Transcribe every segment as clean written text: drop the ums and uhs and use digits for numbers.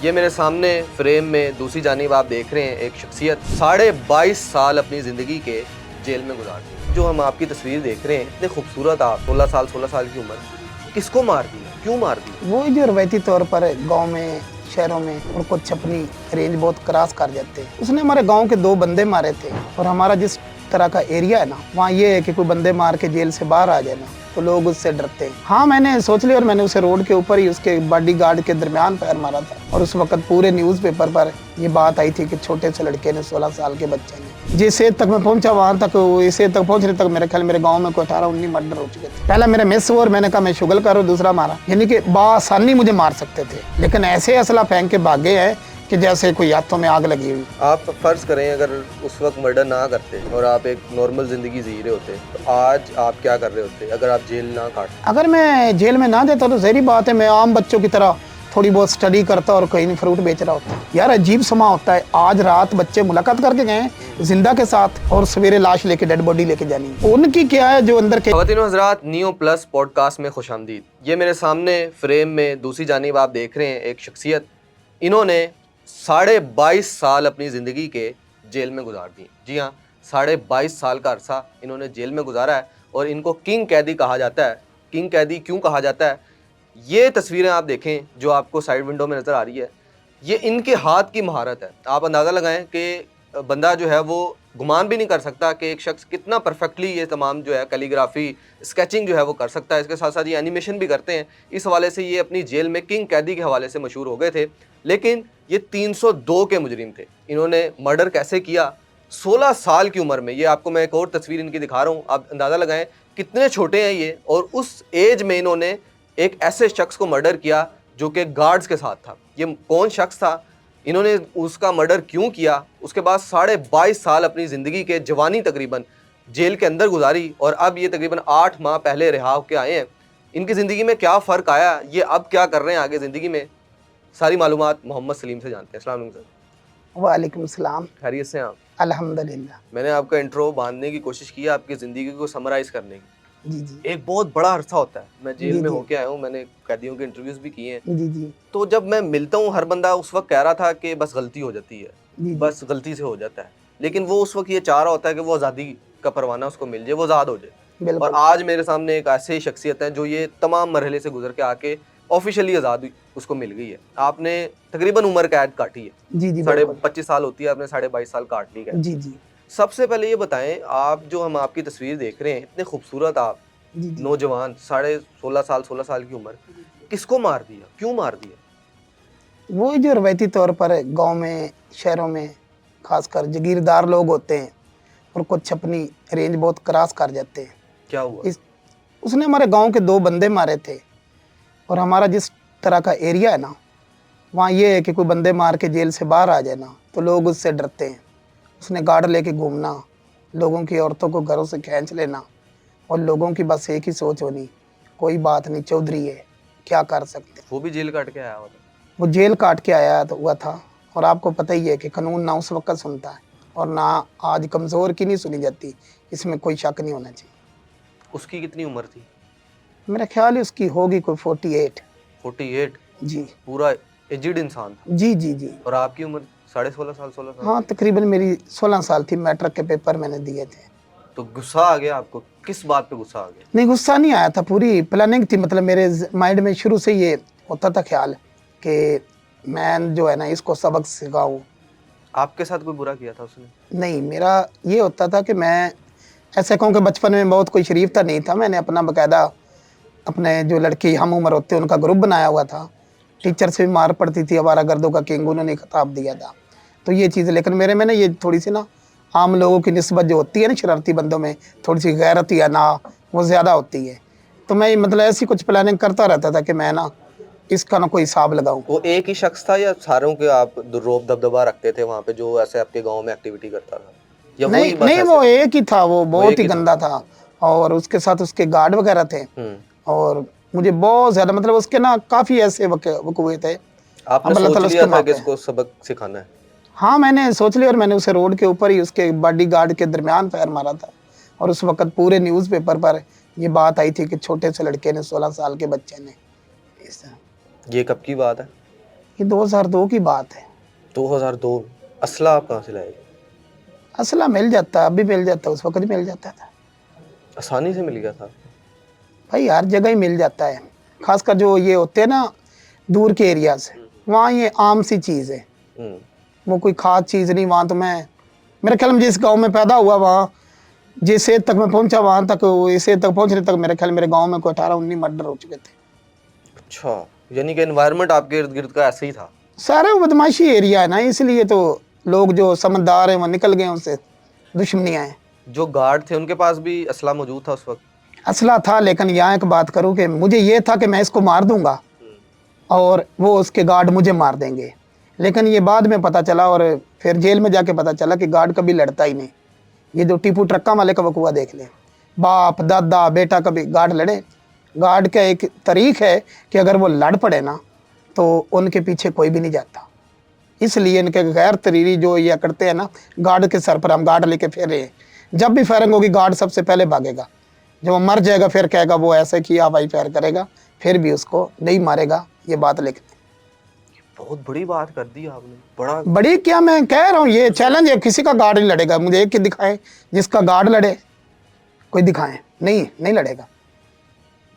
ये मेरे सामने फ्रेम में दूसरी जानिब आप देख रहे हैं एक शख्सियत 22.5 साल अपनी ज़िंदगी के जेल में गुजार दी। जो हम आपकी तस्वीर देख रहे हैं, इतने खूबसूरत आप 16 साल की उम्र, किसको मार दिया, क्यों मार दिया? वो जो रवायती तौर पर गांव में शहरों में और कुछ अपनी रेंज बहुत क्रॉस कर जाते हैं। उसने हमारे गांव के 2 बंदे मारे थे और हमारा जिस तरह का एरिया है ना, वहाँ ये है कि कोई बंदे मार के जेल से बाहर आ जाए ना तो लोग उससे डरते हैं। हाँ, मैंने सोच लिया और मैंने उसे रोड के ऊपर ही उसके बॉडीगार्ड के दरमियान पैर मारा था और उस वक्त पूरे न्यूज़पेपर पर ये बात आई थी कि छोटे से लड़के ने 16 साल के बच्चे ने। जिस एज तक मैं पहुंचा वहाँ तक, इस एज तक पहुंचने तक मेरे ख्याल मेरे गांव में कोई 18-19 मर्डर हो चुके थे। पहला मेरे मिस हुआ और मैंने कहा मैं शुगल करूँ, दूसरा मारा, यानी कि बासानी मुझे मार सकते थे, लेकिन ऐसे असला फेंक के भागे हैं कि जैसे कोई हाथों में आग लगी हुई। आप फर्ज करें अगर उस वक्त मर्डर ना करते और आप एक नॉर्मल ज़िंदगी जी रहे होते तो आज आप क्या कर रहे होते अगर आप जेल ना काटते? अगर मैं जेल में ना देता तो ज़ाहिर बात है मैं आम बच्चों की तरह थोड़ी बहुत स्टडी करता और कहीं नहीं फ्रूट बेच रहा होता। यार अजीब समा होता है, आज रात बच्चे मुलाकात करके गए जिंदा के साथ और सवेरे लाश लेके डेड बॉडी लेके जानी, उनकी क्या है जो अंदर के। ख़वातीन व हज़रात, नियो प्लस पॉडकास्ट में खुशामदीद। ये मेरे सामने फ्रेम में दूसरी जानिब आप देख रहे हैं एक शख्सियत, इन्होंने 22.5 साल अपनी ज़िंदगी के जेल में गुजार दिए। जी हाँ, 22.5 साल का अरसा इन्होंने जेल में गुजारा है और इनको किंग कैदी कहा जाता है। किंग कैदी क्यों कहा जाता है? ये तस्वीरें आप देखें जो आपको साइड विंडो में नज़र आ रही है, ये इनके हाथ की महारत है। आप अंदाज़ा लगाएं कि बंदा जो है वो गुमान भी नहीं कर सकता कि एक शख्स कितना परफेक्टली ये तमाम जो है कैलीग्राफी, स्केचिंग जो है वो कर सकता है। इसके साथ साथ ये एनिमेशन भी करते हैं। इस हवाले से ये अपनी जेल में किंग कैदी के हवाले से मशहूर हो गए थे। लेकिन ये 302 के मुजरिम थे। इन्होंने मर्डर कैसे किया? 16 साल की उम्र में। ये आपको मैं एक और तस्वीर इनकी दिखा रहा हूँ, आप अंदाज़ा लगाएं कितने छोटे हैं ये, और उस एज में इन्होंने एक ऐसे शख्स को मर्डर किया जो कि गार्ड्स के साथ था। ये कौन शख्स था, इन्होंने उसका मर्डर क्यों किया, उसके बाद 22.5 साल अपनी ज़िंदगी के जवानी तकरीबन जेल के अंदर गुजारी और अब ये तकरीबन 8 माह पहले रिहा होकर आए हैं। इनकी ज़िंदगी में क्या फ़र्क आया, ये अब क्या कर रहे हैं आगे ज़िंदगी में, सारी मालूमात मोहम्मद सलीम से जानते हैं। अस्सलाम वालेकुम सर। वालेकुम सलाम। खैरियत से हैं आप? अल्हम्दुलिल्लाह। मैंने आपका इंट्रो बांधने की कोशिश की, आपकी ज़िंदगी को समराइज़ करने की। जी जी एक बहुत बड़ा अरसा होता है। मैं जेल जी में जी होके आया हूँ, मैंने कैदियों के इंटरव्यूज़ भी किए हैं। जी जी तो जब मैं मिलता हूँ, हर बंदा उस वक्त कह रहा था कि बस गलती हो जाती है, जी जी बस गलती से हो जाता है। लेकिन वो उस वक्त ये चाह रहा होता है कि वो आज़ादी का परवाना उसको मिल जाए, वो आज़ाद हो जाए। और बिल्कुल आज मेरे सामने एक ऐसी शख्सियत है जो ये तमाम मरहले से गुजर के आके ऑफिशियली आज़ादी उसको मिल गई है। आपने तकरीबन उम्र कैद काटी है, जी जी साढ़े बिल्कुल 25 साल होती है, आपने 22.5 साल काट ली कैद। जी जी सबसे पहले ये बताएं, आप जो हम आपकी तस्वीर देख रहे हैं, इतने खूबसूरत आप जी जी नौजवान, 16.5 साल की उम्र, किसको मार दिया, क्यों मार दिया? वो जो रवायती तौर पर गांव में शहरों में खासकर जागीरदार लोग होते हैं और कुछ अपनी रेंज बहुत क्रॉस कर जाते हैं। क्या हुआ? इस उसने हमारे गांव के 2 बंदे मारे थे और हमारा जिस तरह का एरिया है ना, वहाँ ये है कि कोई बंदे मार के जेल से बाहर आ जाए ना तो लोग उससे डरते हैं। उसने गार्ड लेके घूमना, लोगों की औरतों को घरों से खींच लेना और लोगों की बस एक ही सोच होनी, कोई बात नहीं, चौधरी है, क्या कर सकते हैं। वो भी जेल काट के आया हुआ था? वो जेल काट के आया तो हुआ था और आपको पता ही है कि कानून ना उस वक्त सुनता है और ना आज कमज़ोर की नहीं सुनी जाती, इसमें कोई शक नहीं होना चाहिए। उसकी कितनी उम्र थी? मेरा ख्याल है उसकी होगी कोई 48। 48? जी पूरा एजिड इंसान था। जी जी जी और आपकी उम्र 16.5 साल? हाँ, तकरीबन मेरी 16 साल थी। मैट्रिक के पेपर मैंने दिए थे। तो गुस्सा आ गया आपको? किस बात पे गुस्सा आ गया? नहीं, गुस्सा नहीं आया था, पूरी प्लानिंग थी। मतलब मेरे माइंड में शुरू से ये होता था ख्याल कि मैं जो है ना इसको सबक सिखाऊं। आपके साथ कोई बुरा किया था उसने? नहीं, मेरा ये होता था कि मैं ऐसे कहूँ कि बचपन में बहुत कोई शरीफ था नहीं था। मैंने अपना बाकायदा अपने जो लड़की हम उम्र होते हैं उनका ग्रुप बनाया हुआ था। टीचर से भी मार पड़ती थी, आवारागर्दों का किंग उन्होंने खिताब दिया था। तो ये चीज़, लेकिन मेरे में ना ये थोड़ी सी ना आम लोगों की निस्बत जो होती है ना शरारती बंदों में, थोड़ी सी गैरत या ना वो ज़्यादा होती है। तो मैं मतलब ऐसी कुछ प्लानिंग करता रहता था कि मैं ना इसका ना कोई हिसाब लगाऊं। वो एक ही शख्स था या सारों के आप रोब दबदबा रखते थे वहाँ पे जो ऐसे आपके गांव में एक्टिविटी करता था, या नहीं वही बस नहीं, ऐसे? वो एक ही था, वो बहुत एक ही ही था। गंदा था और उसके साथ उसके गार्ड वगैरह थे। और मुझे बहुत ज़्यादा मतलब उसके ना काफ़ी ऐसे वक़्क़े थे। आपने अब अल्लाह सोच ताला लिया उसके था माफ़ कि करे। इसको सबक सिखाना है? हाँ, मैंने सोच लिया और मैंने उसे रोड के ऊपर ही उसके बॉडीगार्ड के दरमियान पैर मारा था और उस वक़्त पूरे न्यूज़पेपर पर ये बात आई थी कि छोटे से लड़के ने 16 साल के बच्चे ने। ये कब की बात है? ये 2002 की बात है। 2002 असला आप कहाँ से लाए? असला मिल जाता, अभी मिल जाता, उस वक्त मिल जाता था आसानी से मिल गया था? भाई, हर जगह ही मिल जाता है। खासकर जो ये होते हैं ना दूर के एरिया से, वहाँ ये आम सी चीज़ है, वो कोई खास चीज़ नहीं। वहाँ तो मैं मेरे ख्याल में जिस गांव में पैदा हुआ, वहाँ जिस एज तक मैं पहुँचा, वहाँ तक इस एज तक पहुँचने तक मेरे ख्याल मेरे गांव में कोई 18-19 मर्डर हो चुके थे। अच्छा, यानी कि एनवायरनमेंट आपके इर्द गिर्द का ऐसे ही था? सारे वो बदमाशी एरिया है ना, इसलिए तो लोग जो समझदार हैं वो निकल गए, उनसे दुश्मनियाँ हैं। जो गार्ड थे उनके पास भी असला मौजूद था उस वक्त? असला था, लेकिन यहाँ एक बात करूँ कि मुझे ये था कि मैं इसको मार दूंगा और वो उसके गार्ड मुझे मार देंगे, लेकिन ये बाद में पता चला और फिर जेल में जाके पता चला कि गार्ड कभी लड़ता ही नहीं। ये जो टीपू ट्रक्का वाले का वकूआ देख ले, बाप दादा बेटा कभी गार्ड लड़े। गार्ड का एक तरीक है कि अगर वो लड़ पड़े ना तो उनके पीछे कोई भी नहीं जाता। इसलिए इनके गैर तरीरी जो ये करते हैं ना, गार्ड के सर पर हम गार्ड लेके फिर रहे हैं, जब भी फायरिंग होगी गार्ड सबसे पहले भागेगा। जब वो मर जाएगा फिर कहेगा वो ऐसे किया, भाई फायर करेगा, फिर भी उसको नहीं मारेगा। ये बात लिख लें। बहुत बड़ी बात कर दी आपने। बड़ा बड़ी क्या, मैं कह रहा हूँ ये चैलेंज है, किसी का गार्ड नहीं लड़ेगा। मुझे एक दिखाएं जिसका गार्ड लड़े, कोई दिखाएं, नहीं लड़ेगा।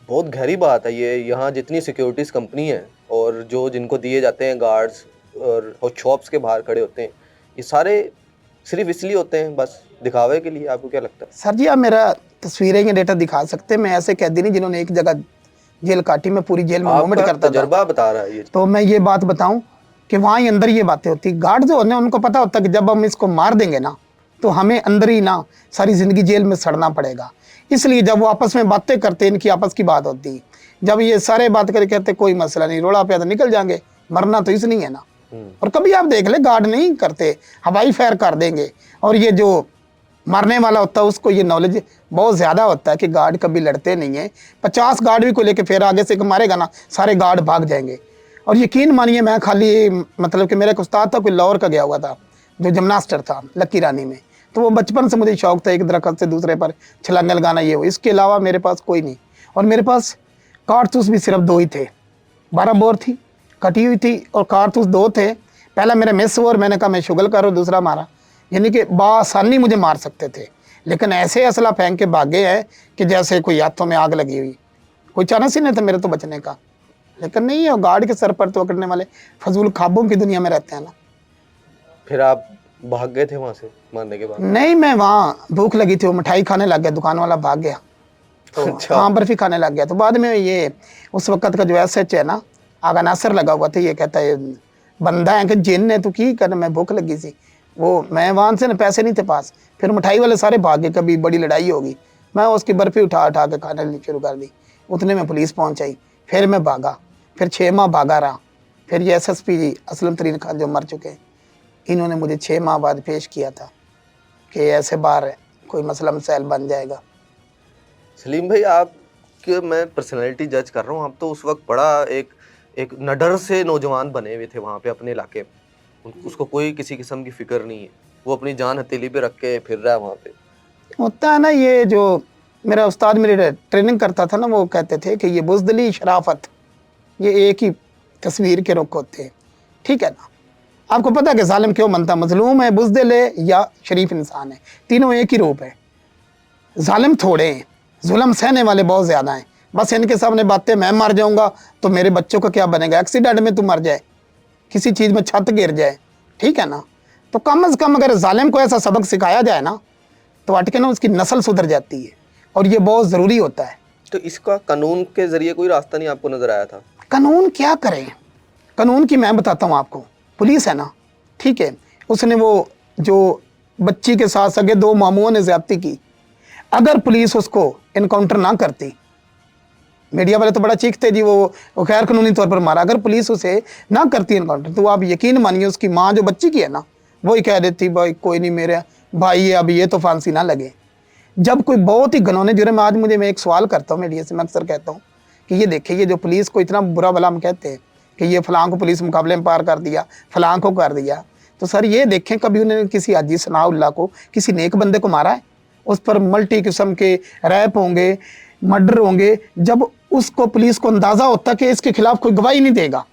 बहुत गहरी बात है ये। यहाँ जितनी सिक्योरिटीज कंपनी है और जो जिनको दिए जाते हैं गार्ड्स और शॉप्स के बाहर खड़े होते हैं, ये सारे सिर्फ इसलिए होते हैं बस दिखावे के लिए? आपको क्या लगता है? सर जी, आप मेरा तस्वीरें या डेटा दिखा सकते हैं। मैं ऐसे कैदी नहीं जिन्होंने एक जगह जेल काटी, मैं पूरी जेल में मूवमेंट करता था। तजुर्बा बता रहा है ये। तो मैं ये बात बताऊं कि वहाँ ही अंदर ये बातें होती। गार्ड जो होने उनको पता होता कि जब हम इसको मार देंगे ना तो हमें अंदर ही ना सारी ज़िंदगी जेल में सड़ना पड़ेगा। इसलिए जब वो आपस में बातें करते, इनकी आपस की बात होती, जब ये सारे बात करके कहते कोई मसला नहीं, रोड़ा पे तो निकल जाएंगे, मरना तो इसलिए है ना। और कभी आप देख ले गार्ड नहीं करते, हवाई फायर कर देंगे। और ये जो मारने वाला होता है उसको ये नॉलेज बहुत ज़्यादा होता है कि गार्ड कभी लड़ते नहीं है। 50 गार्ड भी को लेके फिर आगे से मारेगा ना, सारे गार्ड भाग जाएंगे। और यकीन मानिए, मैं खाली मतलब कि मेरा एक उस्ताद था, कोई लाहौर का गया हुआ था, जो जिमनास्टर था लक्की रानी में। तो वो बचपन से मुझे शौक था एक दरख्त से दूसरे पर छलांग लगाना, ये हो। इसके अलावा मेरे पास कोई नहीं। और मेरे पास कारतूस भी सिर्फ 2 ही थे। 12 बोर थी कटी हुई थी और कारतूस 2 थे। पहला मेरा मिस हुआ और मैंने कहा मैं शुगल कर, और दूसरा मारा। यानी कि बासानी मुझे मार सकते थे, लेकिन ऐसे असला फेंक के भागे हैं कि जैसे कोई हाथों में आग लगी हुई। कोई चांस ही नहीं था मेरे तो बचने का, लेकिन नहीं है। गार्ड के सर पर तो पकड़ने वाले फजूल ख्वाबों की दुनिया में रहते हैं ना। फिर आप भाग गए थे वहां से मारने के बाद? नहीं, मैं वहाँ भूख लगी थी, वो मिठाई खाने लग गया, दुकान वाला भाग गया तो अच्छा। हाँ, बर्फी खाने लग गया। तो बाद में ये उस वक्त का जो SH है ना, आगा नासर लगा हुआ था, ये कहता है बंदा है कि जिन ने तो की कर, मैं भूख लगी थी। वो मैं वहाँ से ना पैसे नहीं थे पास, फिर मिठाई वाले सारे भाग गए। कभी बड़ी लड़ाई होगी, मैं उसकी बर्फी उठा उठा के खाने शुरू कर दी। उतने में पुलिस पहुँच आई, फिर मैं भागा, फिर 6 माह भागा रहा। फिर ये SSP जी असलम तरीन खान जो मर चुके, इन्होंने मुझे 6 माह बाद पेश किया था कि ऐसे बार कोई मसला मसाइल बन जाएगा। सलीम भाई, आप कि मैं पर्सनैलिटी जज कर रहा हूँ, आप तो उस वक्त बड़ा एक नडर से नौजवान बने हुए थे वहाँ पे अपने इलाके में। उसको कोई किसी किस्म की फिक्र नहीं है, वो अपनी जान हथेली पे रख के फिर रहा है वहाँ पे। होता है ना, ये जो मेरा उस्ताद मेरी ट्रेनिंग करता था ना, वो कहते थे कि ये बुज़दिली शराफत, ये एक ही तस्वीर के रुख होते हैं, ठीक है ना। आपको पता है कि जालिम क्यों बनता, मजलूम है, बुज़दिल है या शरीफ इंसान है, तीनों एक ही रूप है। जालिम थोड़े हैं, जुल्म सहने वाले बहुत ज़्यादा हैं। बस इनके सामने बातें, मैं मर जाऊंगा तो मेरे बच्चों का क्या बनेगा, एक्सीडेंट में तू मर जाए, किसी चीज़ में छत गिर जाए, ठीक है ना। तो कम अज़ कम अगर जालिम को ऐसा सबक सिखाया जाए ना तो अटके ना उसकी नस्ल सुधर जाती है, और ये बहुत ज़रूरी होता है। तो इसका कानून के ज़रिए कोई रास्ता नहीं आपको नज़र आया था? कानून क्या करें, कानून की मैं बताता हूँ आपको। पुलिस है ना, ठीक है, उसने वो जो बच्ची के साथ सगे 2 मामूओं ने ज़्यादती की, अगर पुलिस उसको इनकाउंटर ना करती, मीडिया वाले तो बड़ा चीखते जी वो गैर कानूनी तौर पर मारा, अगर पुलिस उसे ना करती इनकाउंटर, तो आप यकीन मानिए उसकी माँ जो बच्ची की है ना, वही कह देती भाई कोई नहीं, मेरे भाई है, अब ये तो फांसी ना लगे। जब कोई बहुत ही घिनौने जुर्म, आज मुझे मैं एक सवाल करता हूँ मीडिया से, मैं अक्सर कहता हूँ कि ये देखिए, ये जो पुलिस को इतना बुरा भला हम कहते हैं कि ये फलां को पुलिस मुकाबले में पार कर दिया, फलां को कर दिया, तो सर ये देखें कभी उन्होंने किसी हाजी सनाउल्लाह को, किसी नेक बंदे को मारा है? उस पर मल्टी किस्म के रैप होंगे, मर्डर होंगे, जब उसको पुलिस को अंदाज़ा होता कि इसके खिलाफ कोई गवाही नहीं देगा,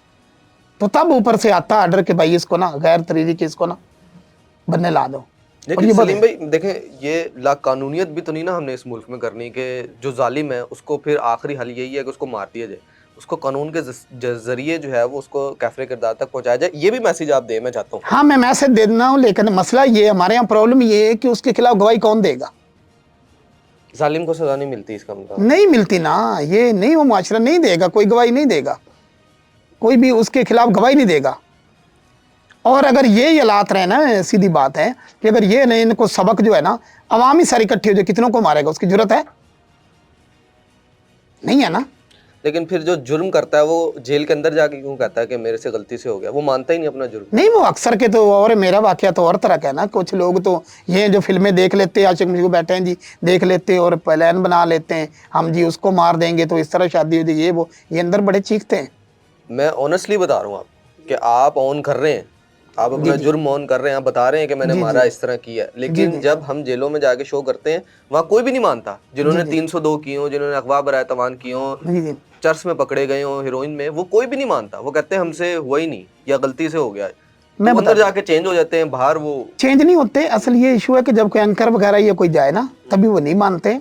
तो तब ऊपर से आता आर्डर कि भाई इसको ना गैर तरीके इसको ना बनने ला दो। लेकिन सलीम भाई देखें, ये लाकानूनियत भी तो नहीं ना हमने इस मुल्क में करनी कि जो जालिम है उसको फिर आखिरी हल यही है कि उसको मार दिया जाए, उसको कानून के जरिए जो है वो उसको कैफरे किरदार तक पहुंचाया जाए। ये भी मैसेज आप दे, मैं चाहता हूँ। हाँ, मैं मैसेज दे देना हूँ, लेकिन मसला ये हमारे यहाँ प्रॉब्लम ये है कि उसके खिलाफ गवाही कौन देगा? जालिम को सजा नहीं मिलती, इसका मतलब नहीं मिलती ना, ये नहीं, वो मुआशरा नहीं देगा, कोई गवाही नहीं देगा, कोई भी उसके खिलाफ गवाही नहीं देगा। और अगर ये हालात रहे ना, सीधी बात है कि अगर ये नहीं, इनको सबक जो है ना, अवामी सारी इकट्ठी हो जाए, कितनों को मारेगा? उसकी जरूरत है नहीं है ना। लेकिन फिर जो जुर्म करता है वो जेल के अंदर जाके क्यों कहता है कि मेरे से गलती से हो गया? वो मानता ही नहीं अपना जुर्म। नहीं, वो अक्सर के तो, और मेरा वाकया तो और तरह का है ना। कुछ लोग तो ये जो फिल्में देख लेते हैं, आशिक मुझको बैठे हैं जी, देख लेते हैं और प्लान बना लेते हैं, हम जी उसको मार देंगे तो इस तरह शादी हो जाएगी, ये वो, ये अंदर बड़े चीखते हैं। मैं ऑनेस्टली बता रहा हूँ आप कि आप ऑन कर रहे हैं, आप अपना जुर्म ऑन कर रहे हैं, आप बता रहे हैं कि मैंने मारा, इस तरह किया है। लेकिन जब हम जेलों में जाके शो करते हैं वहाँ कोई भी नहीं मानता। जिन्होंने 302 की हो, जिन्होंने अगवा बराए तवान की हो, चर्च में पकड़े गए हो, हीरोइन में, वो कोई भी नहीं मानता। वो कहते हैं हमसे हुआ ही नहीं या गलती से हो गया। मैं तो अंदर जाके चेंज हो जाते हैं, बाहर वो चेंज नहीं होते। असल ये इशू है कि जब कोई एंकर वगैरह ये कोई जाए ना, तभी वो नहीं मानते।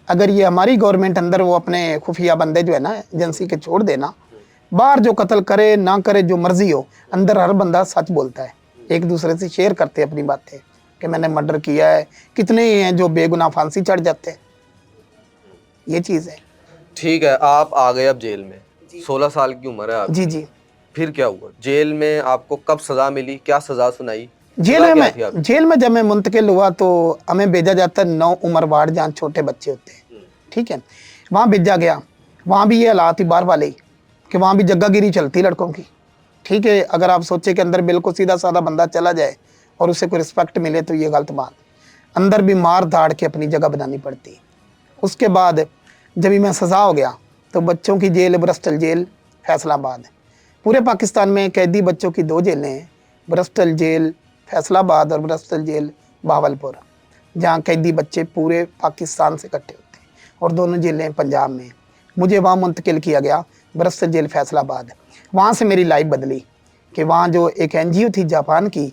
अगर ये हमारी गवर्नमेंट अंदर वो अपने खुफिया बंदे जो है ना एजेंसी के छोड़ देना, बाहर जो कत्ल करे ना करे जो मर्जी हो, अंदर हर बंदा सच बोलता है, एक दूसरे से शेयर करते हैं अपनी बातें कि मैंने मर्डर किया है। कितने ही हैं जो बेगुनाह फांसी चढ़ जाते हैं, ये चीज़ है। ठीक है, आप आ गए अब जेल में, 16 साल की उम्र है आपकी। जी जी। फिर क्या हुआ जेल में? आपको कब सजा मिली? क्या सजा सुनाई? जेल में जब मैं मुंतकिल हुआ तो हमें भेजा जाता है 9 उम्र वार्ड, जहाँ छोटे बच्चे होते हैं, ठीक है, वहाँ भेजा गया। वहाँ भी ये हालात ही बाहर वाले कि वहाँ भी जग्गागिरी चलती लड़कों की, ठीक है। अगर आप सोचे कि अंदर बिल्कुल सीधा साधा बंदा चला जाए और उसे कोई रिस्पेक्ट मिले तो ये गलत बात। अंदर भी मार धाड़ के अपनी जगह बनानी पड़ती है। उसके बाद जब मैं सज़ा हो गया तो बच्चों की जेल ब्रस्टल जेल फैसलाबाद। पूरे पाकिस्तान में कैदी बच्चों की 2 जेलें हैं, ब्रस्टल जेल फैसलाबाद और ब्रस्टल जेल बहावलपुर, जहाँ कैदी बच्चे पूरे पाकिस्तान से इकट्ठे होते हैं, और दोनों जेलें पंजाब में। मुझे वहाँ मुंतकिल किया गया ब्रस्टल जेल फैसलाबाद। वहाँ से मेरी लाइफ बदली कि वहाँ जो एक NGO थी जापान की,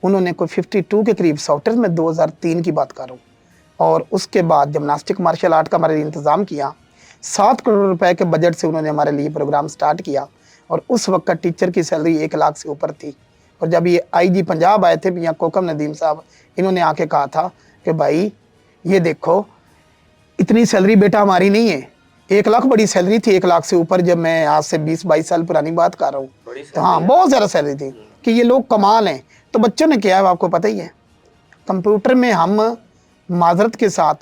उन्होंने कोई 52 के करीब सॉफ्टवेयर में 2003 की बात कर रहा हूँ, और उसके बाद जिमनास्टिक मार्शल आर्ट का हमारे इंतज़ाम किया। 7 करोड़ रुपए के बजट से उन्होंने हमारे लिए प्रोग्राम स्टार्ट किया, और उस वक्त का टीचर की सैलरी 1 लाख से ऊपर थी। और जब ये IG पंजाब आए थे मियाँ कोकम नदीम साहब, इन्होंने आके कहा था कि भाई ये देखो, इतनी सैलरी बेटा हमारी नहीं है। 1 लाख बड़ी सैलरी थी, 1 लाख से ऊपर, जब मैं आज से 20-22 साल पुरानी बात कर रहा हूँ, तो हाँ बहुत ज़्यादा सैलरी थी कि ये लोग कमाल हैं। तो बच्चों ने क्या है आपको पता ही है, कंप्यूटर में हम माजरत के साथ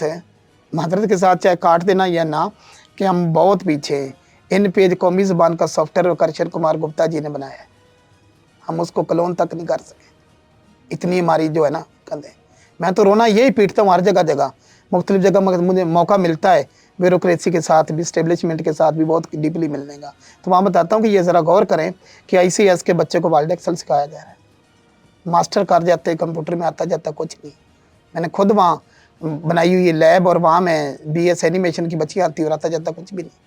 चाहे काट देना या ना, कि हम बहुत पीछे हैं। इन पेज कौमी ज़बान का सॉफ्टवेयर करशन कुमार गुप्ता जी ने बनाया है, हम उसको क्लोन तक नहीं कर सके, इतनी हमारी जो है ना कंधे। मैं तो रोना यही पीटता हूँ हर जगह जगह, मुख्तलिफ जगह मुझे मौका मिलता है ब्यूरोक्रेसी के साथ भी, स्टेब्लिशमेंट के साथ भी बहुत डीपली मिलने का, तो वहाँ बताता हूँ कि ये ज़रा गौर करें कि ICS के बच्चे को वर्ल्ड एक्सेल सिखाया जा रहा है, मास्टर कर जाते हैं, कंप्यूटर में आता जाता कुछ नहीं। मैंने खुद वहाँ बनाई हुई लैब, और वहाँ मैं BS एनिमेशन की बच्ची आती और आता जाता कुछ भी नहीं।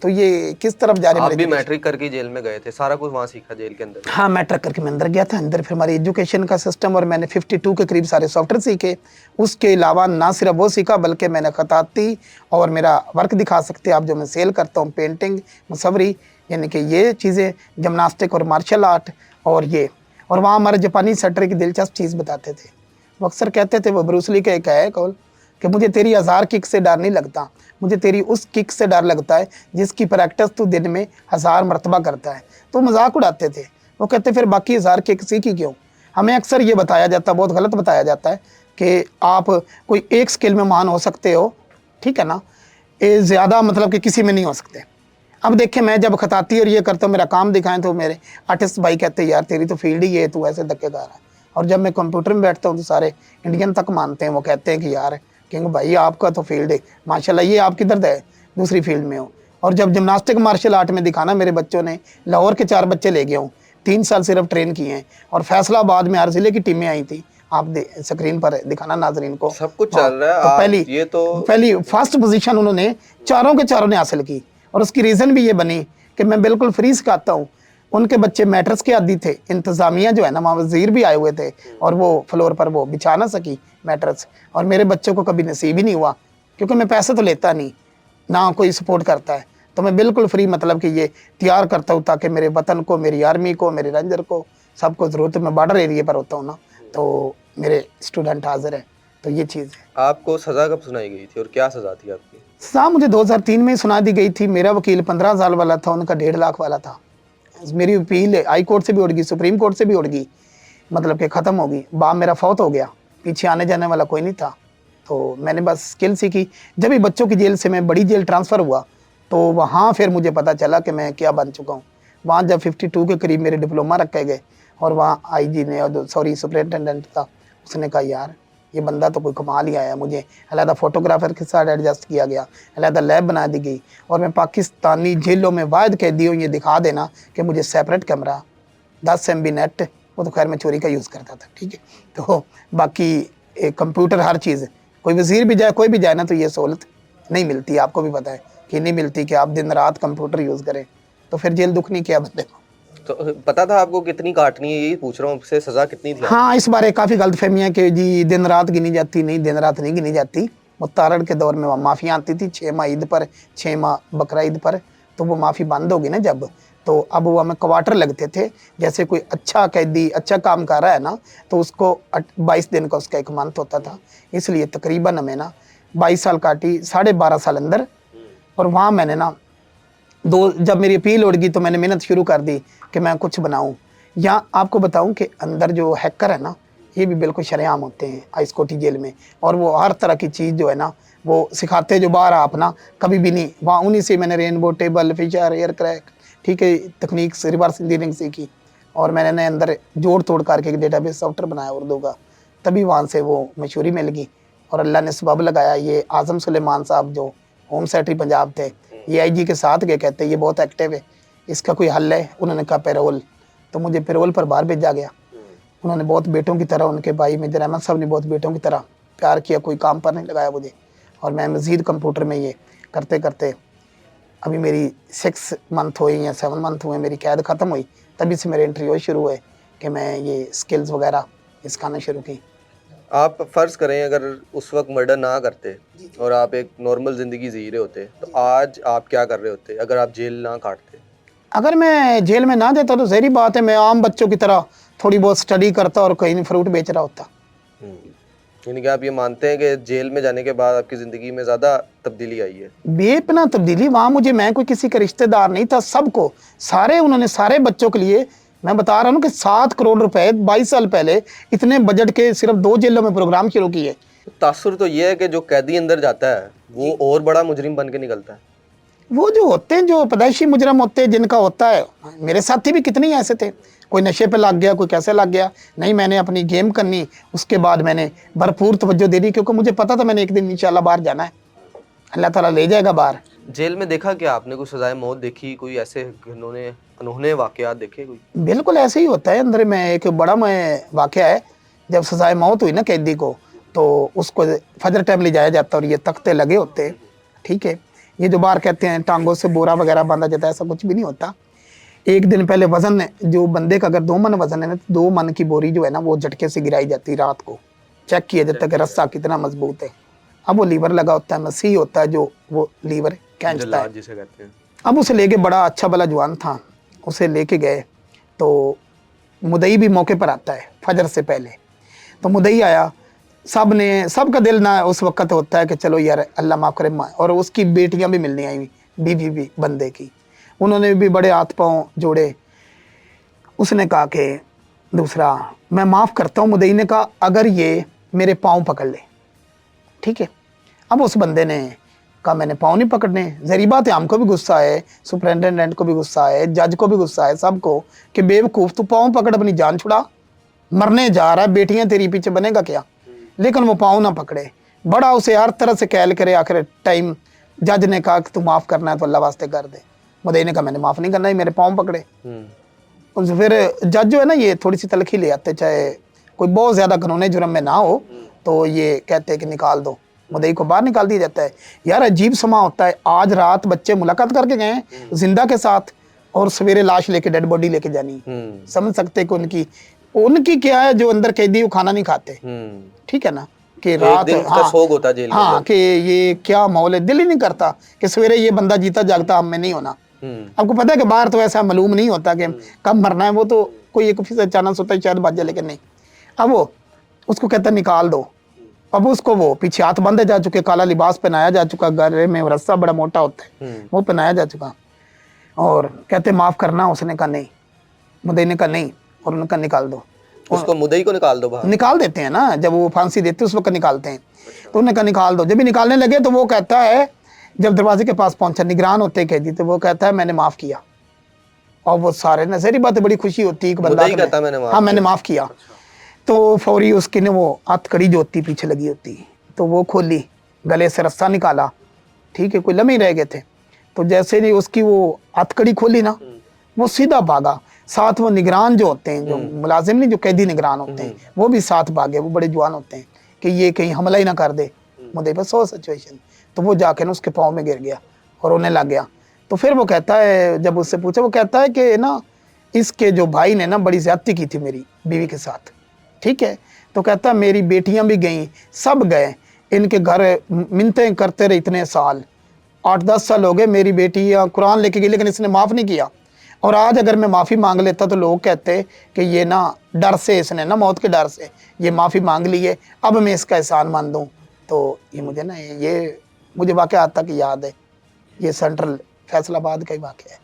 तो ये किस तरफ जा रहे हैं? आप भी मैट्रिक करके जेल में गए थे, सारा कुछ वहाँ सीखा जेल के अंदर? हाँ, मैट्रिक करके मैं अंदर गया था। अंदर फिर हमारी एजुकेशन का सिस्टम, और मैंने 52 के करीब सारे सॉफ्टवेयर सीखे। उसके अलावा ना सिर्फ वो सीखा, बल्कि मैंने खताती और मेरा वर्क दिखा सकते आप जो मैं सेल करता हूँ, पेंटिंग, मुसवरी, यानी कि ये चीज़ें, जिमनास्टिक और मार्शल आर्ट, और ये। और वहाँ हमारे जापानी सेटर की दिलचस्प चीज़ बताते थे। वो अक्सर कहते थे, वो ब्रूस ली का एक है कॉल, कि मुझे तेरी 1000 किक से डर नहीं लगता, मुझे तेरी उस किक से डर लगता है जिसकी प्रैक्टिस तू दिन में 1000 मरतबा करता है। तो मजाक उड़ाते थे। वो कहते फिर बाकी 1000 किक सीखी क्यों? हमें अक्सर ये बताया जाता, बहुत गलत बताया जाता है कि आप कोई एक स्किल में महान हो सकते हो, ठीक है ना, ये ज़्यादा मतलब कि किसी में नहीं हो सकते। अब देखें, मैं जब खताती और ये करता हूँ, मेरा काम दिखाएं, तो मेरे आर्टिस्ट भाई कहते हैं यार तेरी तो फील्ड ही है, तू ऐसे धक्के खा रहा है। और जब मैं कंप्यूटर में बैठता हूँ तो सारे इंडियन तक मानते हैं, वो कहते हैं कि यार क्योंकि भाई आपका तो फील्ड है माशाल्लाह, ये आप किधर है, दूसरी फील्ड में हो। और जब जिमनास्टिक मार्शल आर्ट में दिखाना, मेरे बच्चों ने लाहौर के 4 बच्चे ले गए हूँ, 3 साल सिर्फ ट्रेन किए हैं, और फैसलाबाद में हर ज़िले की टीमें आई थी। आप स्क्रीन पर दिखाना नाजरीन को, सब कुछ चल रहा है। तो पहली फर्स्ट पोजीशन उन्होंने चारों के चारों ने हासिल की, और उसकी रीज़न भी ये बनी कि मैं बिल्कुल फ्री सिखाता हूँ। उनके बच्चे मैट्रेस के आदी थे, इंतज़ामिया जो है ना वहाँ वज़ीर भी आए हुए थे और वो फ्लोर पर वो बिछा ना सकी मैट्रेस, और मेरे बच्चों को कभी नसीब ही नहीं हुआ क्योंकि मैं पैसे तो लेता नहीं, ना कोई सपोर्ट करता है, तो मैं बिल्कुल फ्री मतलब कि ये तैयार करता हूँ ताकि मेरे वतन को, मेरी आर्मी को, मेरे रेंजर को, सबको ज़रूरत है। मैं बॉर्डर एरिया पर होता हूँ ना, तो मेरे स्टूडेंट हाजिर हैं, तो ये चीज़ है। आपको सज़ा कब सुनाई गई थी और क्या सज़ा थी आपकी? सज़ा मुझे 2003 में ही सुना दी गई थी। मेरा वकील 15 साल वाला था, उनका 1.5 लाख वाला था। मेरी अपील हाई कोर्ट से भी उड़ गई, सुप्रीम कोर्ट से भी उड़ गई, मतलब कि ख़त्म हो गई। बाप मेरा फौत हो गया, पीछे आने जाने वाला कोई नहीं था, तो मैंने बस स्किल सीखी। जब भी बच्चों की जेल से मैं बड़ी जेल ट्रांसफ़र हुआ तो वहाँ फिर मुझे पता चला कि मैं क्या बन चुका हूँ। वहाँ जब 52 के करीब मेरे डिप्लोमा रखे गए और वहाँ आईजी ने और सॉरी सुपरिटेंडेंट था, उसने कहा यार ये बंदा तो कोई कमाल ही आया। मुझे अलहदा फ़ोटोग्राफ़र के साथ एडजस्ट किया गया, अलहदा लैब बना दी गई, और मैं पाकिस्तानी जेलों में वायद कैदी हूँ ये दिखा देना कि मुझे सेपरेट कैमरा, 10 MB नेट, वो तो खैर मैं चोरी का यूज़ करता था, ठीक है। तो बाकी कंप्यूटर हर चीज़, कोई वज़ीर भी जाए, कोई भी जाए ना, तो ये सहूलत नहीं मिलती, आपको भी पता है कि नहीं मिलती कि आप दिन रात कंप्यूटर यूज़ करें, तो फिर जेल दुख नहीं किया बंदे को। तो पता था आपको कितनी काटनी है, यही पूछ रहा हूँ आपसे, सज़ा कितनी थी? हाँ, इस बारे काफ़ी गलतफहमियाँ कि जी दिन रात गिनी जाती, नहीं दिन रात नहीं गिनी जाती। मुत्तारड़ के दौर में वहाँ माफ़ियाँ आती थी 6 माह ईद पर, 6 माह बकरा ईद पर, तो वो माफ़ी बंद होगी ना जब, तो अब वो हमें क्वार्टर लगते थे। जैसे कोई अच्छा कैदी अच्छा काम कर रहा है ना, तो उसको 22 दिन का उसका 1 मंथ होता था, इसलिए तकरीबन हमें ना 22 साल काटी, 12.5 साल अंदर। और वहाँ मैंने ना जब मेरी अपील उड़ गई तो मैंने मेहनत शुरू कर दी कि मैं कुछ बनाऊं। यहाँ आपको बताऊं कि अंदर जो हैकर है ना, ये भी बिल्कुल शरेआम होते हैं आइस कोठी जेल में, और वो हर तरह की चीज़ जो है ना वो सिखाते जो बाहर आप ना कभी भी नहीं। वहाँ उन्हीं से मैंने rainbow table, fisher, aircrack, ठीक है, तकनीक रिवर्स इंजीनियरिंग सीखी, और मैंने ना अंदर जोड़ तोड़ करके एक डेटाबेस सॉफ्टवेयर बनाया उर्दू का, तभी वहाँ से वो मशहूरी मिल गई। और अल्लाह ने सबब लगाया, ये आज़म सुलेमान साहब जो होम सेक्रेटरी पंजाब थे, ये आईजी के साथ गए, कहते ये बहुत एक्टिव है, इसका कोई हल है? उन्होंने कहा पैरोल, तो मुझे पैरोल पर बाहर भेजा गया। उन्होंने बहुत बेटों की तरह, उनके भाई मेजर अहमद साहब ने बहुत बेटों की तरह प्यार किया, कोई काम पर नहीं लगाया मुझे, और मैं मज़ीद कंप्यूटर में ये करते करते अभी मेरी 6 मंथ हुई या 7 मंथ हुए, मेरी कैद ख़त्म हुई, तभी से मेरे इंटरव्यू शुरू हुए कि मैं ये स्किल्स वगैरह सिखाना शुरू की। आप फ़र्ज़ करें अगर उस वक्त मर्डर ना करते और आप एक नॉर्मल ज़िंदगी जी रहे होते, तो आज आप क्या कर रहे होते अगर आप जेल ना काटते? अगर मैं जेल में ना देता तो ज़ाहिर बात है मैं आम बच्चों की तरह थोड़ी बहुत स्टडी करता और कहीं फ्रूट बेच रहा होता। यानी कि आप ये मानते हैं कि जेल में जाने के बाद आपकी ज़िंदगी में ज़्यादा तब्दीली आई है? बेपना तब्दीली, वहाँ मुझे, मैं कोई किसी का रिश्तेदार नहीं था, सबको, सारे उन्होंने सारे बच्चों के लिए, मैं बता रहा हूँ कि 7 करोड़ रुपए 22 साल पहले इतने बजट के सिर्फ 2 जेलों में प्रोग्राम शुरू किए। तासुर तो ये है कि जो कैदी अंदर जाता है वो और बड़ा मुजरिम बन के निकलता है। वो जो होते हैं, जो पैदाइशी मुजरम होते हैं जिनका होता है, मेरे साथी भी कितने ही ऐसे थे, कोई नशे पे लग गया, कोई कैसे लग गया, नहीं मैंने अपनी गेम करनी, उसके बाद मैंने भरपूर तवज्जो दे दी क्योंकि मुझे पता था मैंने एक दिन इंशाल्लाह बाहर जाना है, अल्लाह ताला ले जाएगा बाहर। जेल में देखा क्या आपने? कोई सजाए मौत देखी? कोई ऐसे अनहोने वाकयात देखे कोई? बिल्कुल ऐसे ही होता है अंदर में। एक बड़ा मैं वाक़या है, जब सजाए मौत हुई ना कैदी को, तो उसको फजर टाइम ले जाया जाता और ये तख्ते लगे होते, ठीक है, ये जो बाहर कहते हैं टांगों से बोरा वगैरह बांधा जाता है, ऐसा कुछ भी नहीं होता। एक दिन पहले वज़न जो बंदे का अगर 2 मन वज़न है ना, तो 2 मन की बोरी जो है ना वो झटके से गिराई जाती, रात को चेक किया जाता है कि रस्सा कितना मजबूत है। अब वो लीवर लगा होता है, मसीह होता है जो वो लीवर खींचता है, जिसे कहते हैं। अब उसे लेके, बड़ा अच्छा भला जवान था, उसे लेके गए तो मुदई भी मौके पर आता है फजर से पहले, तो मुदई आया, सबका दिल ना उस वक्त होता है कि चलो यार अल्लाह माफ़ करे, और उसकी बेटियां भी मिलने आई, बीवी भी बंदे की, उन्होंने भी बड़े हाथ पाँव जोड़े। उसने कहा कि दूसरा मैं माफ़ करता हूँ, मुदई ने कहा अगर ये मेरे पाँव पकड़ ले, ठीक है। अब उस बंदे ने कहा मैंने पाँव नहीं पकड़ने। ज़री बात है, हमको भी गुस्सा है, सुपरिटेंडेंट को भी गुस्सा है, जज को भी गुस्सा है, सबको, कि बेवकूफ़ तू पाँव पकड़, अपनी जान छुड़ा, मरने जा रहा है, बेटियां तेरी पीछे बनेगा क्या। लेकिन वो पाँव ना पकड़े, बड़ा उसे हर तरह से कैल करे। आखिर टाइम जज ने कहा कि तू माफ़ करना है तो अल्लाह वास्ते कर दे। मुदई ने कहा मैंने माफ़ नहीं करना, ही मेरे पाँव पकड़े। फिर जज जो है ना ये थोड़ी सी तलखी ले आते, चाहे कोई बहुत ज़्यादा कानूनी जुर्म में ना हो तो ये कहते हैं कि निकाल दो, मुदई को बाहर निकाल दिया जाता है। यार अजीब समा होता है। आज रात बच्चे मुलाकात करके गए हैं जिंदा के साथ, और सवेरे लाश लेके डेड बॉडी लेके जानी। समझ सकते कि उनकी क्या है, जो अंदर कैदी वो खाना नहीं खाते, ठीक है ना, कि रात सोग होता जेल हाँ कि ये क्या माहौल है, दिल ही नहीं करता कि सवेरे ये बंदा जीता जागता हम में नहीं होना। आपको पता है कि बाहर तो ऐसा मालूम नहीं होता कि कब मरना है, वो तो कोई एक ऑफिसर चांस होता है शायद बात जाए, लेकिन नहीं। अब वो उसको कहता निकाल दो, अब उसको वो पीछे हाथ बांधे जा चुके, काला लिबास पहनाया जा चुका, गले में रस्सा बड़ा मोटा होता है वो पहनाया जा चुका, और कहते माफ करना, उसने कहा नहीं, मुदई ने कहा नहीं, और उनका निकाल दो, उसको मुदई को निकाल दो बाहर। निकाल देते हैं ना, जब वो फांसी देते उस वक्त निकालते हैं, तो उन्होंने कहा निकाल दो। जब भी निकालने लगे तो वो कहता है, जब दरवाजे के पास पहुंचा, निगरान होते कैदी, तो वो कहता है मैंने माफ किया। और वो सारे ना सारी बातें बड़ी खुशी होती है, हाँ मैंने माफ किया। तो फौरी उसकी ने वो हथकड़ी जो होती पीछे लगी होती, तो वो खोली, गले से रस्सा निकाला, ठीक है, कोई लम्हे रह गए थे, तो जैसे नहीं उसकी वो हथकड़ी खोली ना, वो सीधा भागा। साथ वो निगरान जो होते हैं, जो मुलाजिम नहीं, जो कैदी निगरान होते हैं, वो भी साथ भागे, वो बड़े जवान होते हैं कि ये कहीं हमला ही ना कर दे मुझे पर, सो सिचुएशन। तो वो जाके ना उसके पाँव में गिर गया और रोने लग गया। तो फिर वो कहता है, जब उससे पूछा, वो कहता है कि ना इसके जो भाई ने ना बड़ी ज्यादती की थी मेरी बीवी के साथ, ठीक है। तो कहता है मेरी बेटियां भी गईं, सब गए, इनके घर मिन्नतें करते रहे इतने साल, 8-10 साल हो गए, मेरी बेटियां कुरान लेके गई लेकिन इसने माफ़ नहीं किया। और आज अगर मैं माफ़ी मांग लेता तो लोग कहते कि ये ना डर से, इसने ना मौत के डर से ये माफ़ी मांग ली है, अब मैं इसका एहसान मान दूँ। तो ये मुझे ना, ये मुझे वाक़या आज तक याद है, ये सेंट्रल फैसलाबाद का ही वाक़या है,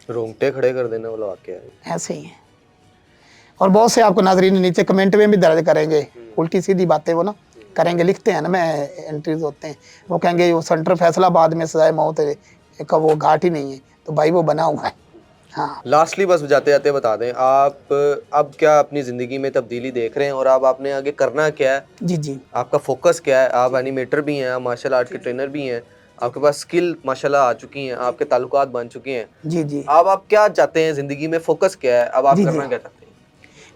रोंगटे खड़े कर देने वाला वाक़या है, ऐसे ही है। और बहुत से आपको नाजरीन नीचे कमेंट में भी दर्ज करेंगे, उल्टी सीधी बातें वो ना करेंगे, लिखते हैं ना, मैं एंट्रीज होते हैं, वो कहेंगे वो सेंट्रल फैसलाबाद में सजाए मौत का वो घाट ही नहीं है, तो भाई वो बना हुआ है। हाँ, लास्टली बस जाते जाते बता दें, आप अब क्या अपनी ज़िंदगी में तब्दीली देख रहे हैं, और अब आपने आगे करना क्या है? जी जी, आपका फोकस क्या है? आप एनिमेटर भी हैं, आप मार्शल आर्ट के ट्रेनर भी हैं, आपके पास स्किल माशाल्लाह आ चुकी हैं, आपके ताल्लुकात बन चुके हैं, जी जी, अब आप क्या चाहते हैं ज़िंदगी में? फोकस क्या है अब, आप जी, करना जी। क्या चाहते हैं?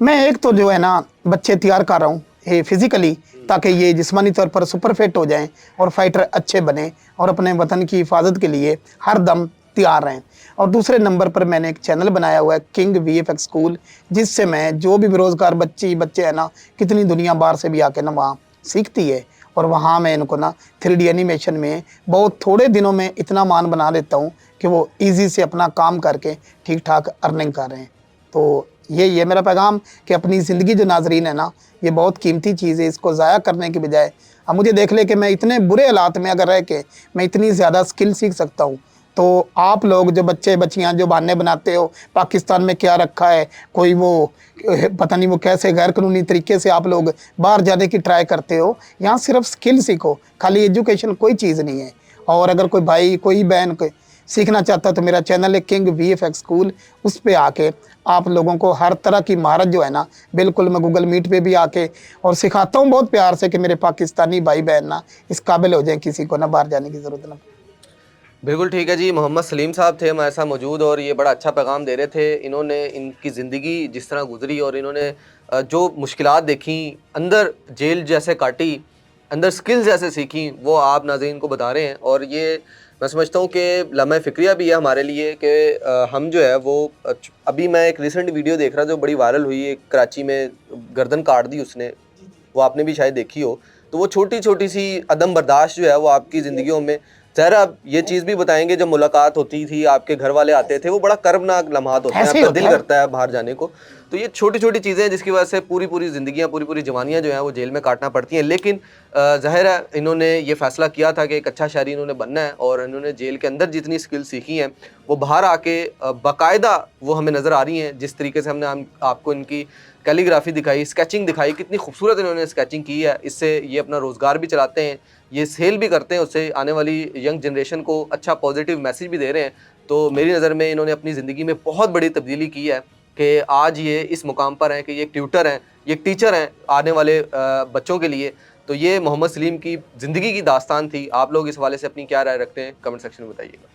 मैं एक तो जो है ना बच्चे तैयार कर रहा हूँ ये फिजिकली, ताकि ये जिस्मानी तौर पर सुपर फिट हो जाएं और फाइटर अच्छे बने और अपने वतन की हिफाजत के लिए हर दम तैयार रहें। और दूसरे नंबर पर मैंने एक चैनल बनाया हुआ है किंग वीएफएक्स स्कूल, जिससे मैं जो भी बेरोज़गार बच्चे हैं ना, कितनी दुनिया बाहर से भी आके ना वहाँ सीखती है, और वहाँ मैं इनको ना 3D एनिमेशन में बहुत थोड़े दिनों में इतना मान बना देता हूँ कि वो ईजी से अपना काम करके ठीक ठाक अर्निंग कर रहे हैं। तो ये मेरा पैगाम कि अपनी ज़िंदगी जो नाजरीन है ना, ये बहुत कीमती चीज़ है, इसको ज़ाया करने के बजाय अब मुझे देख ले कि मैं इतने बुरे हालात में अगर रह के मैं इतनी ज़्यादा स्किल सीख सकता हूँ, तो आप लोग जो बच्चे बच्चियाँ जो बहाने बनाते हो पाकिस्तान में क्या रखा है, कोई वो पता नहीं वो कैसे गैर कानूनी तरीके से आप लोग बाहर जाने की ट्राई करते हो, यहाँ सिर्फ स्किल सीखो, खाली एजुकेशन कोई चीज़ नहीं है। और अगर कोई भाई कोई बहन सीखना चाहता है तो मेरा चैनल है किंग वीएफएक्स स्कूल, उस पर आके आप लोगों को हर तरह की महारत जो है ना, बिल्कुल मैं गूगल मीट पे भी आके और सिखाता हूँ बहुत प्यार से कि मेरे पाकिस्तानी भाई बहन ना इस काबिल हो जाए, किसी को ना बाहर जाने की ज़रूरत ना। बिल्कुल ठीक है जी, मोहम्मद सलीम साहब थे हमारे साथ मौजूद, और ये बड़ा अच्छा पैगाम दे रहे थे। इन्होंने इनकी ज़िंदगी जिस तरह गुजरी और इन्होंने जो मुश्किलात देखी, अंदर जेल जैसे काटी, अंदर स्किल्स जैसे सीखी, वो आप नाज़रीन को बता रहे हैं। और ये मैं समझता हूँ कि लम्हा फ़िक्रिया भी है हमारे लिए कि हम जो है वो अभी मैं एक रिसेंट वीडियो देख रहा जो बड़ी वायरल हुई, एक कराची में गर्दन काट दी उसने, वो आपने भी शायद देखी हो। तो वो छोटी छोटी सी अदम बर्दाश्त जो है वो आपकी ज़िंदगियों में, ज़रा आप ये चीज़ भी बताएंगे, जब मुलाकात होती थी आपके घर वाले आते थे, वो बड़ा कर्बनाक लम्हात होते हैं, आपका दिल करता है बाहर जाने को। तो ये छोटी छोटी चीज़ें हैं जिसकी वजह से पूरी पूरी ज़िंदगियाँ, पूरी पूरी जवानियाँ जो हैं वो जेल में काटना पड़ती हैं। लेकिन ज़ाहिर है इन्होंने ये फ़ैसला किया था कि एक अच्छा शहरी इन्होंने बनना है, और इन्होंने जेल के अंदर जितनी स्किल सीखी हैं वो बाहर आके बाकायदा वो हमें नज़र आ रही हैं। जिस तरीके से हमने आपको इनकी कैलीग्राफी दिखाई, स्केचिंग दिखाई, कितनी खूबसूरत इन्होंने स्केचिंग की है, इससे ये अपना रोज़गार भी चलाते हैं, ये सेल भी करते हैं, उससे आने वाली यंग जनरेशन को अच्छा पॉजिटिव मैसेज भी दे रहे हैं। तो मेरी नज़र में इन्होंने अपनी ज़िंदगी में बहुत बड़ी तब्दीली की है कि आज ये इस मुकाम पर हैं कि ये एक ट्यूटर हैं, ये एक टीचर हैं आने वाले बच्चों के लिए। तो ये मोहम्मद सलीम की ज़िंदगी की दास्तान थी। आप लोग इस हवाले से अपनी क्या राय रखते हैं, कमेंट सेक्शन में बताइएगा।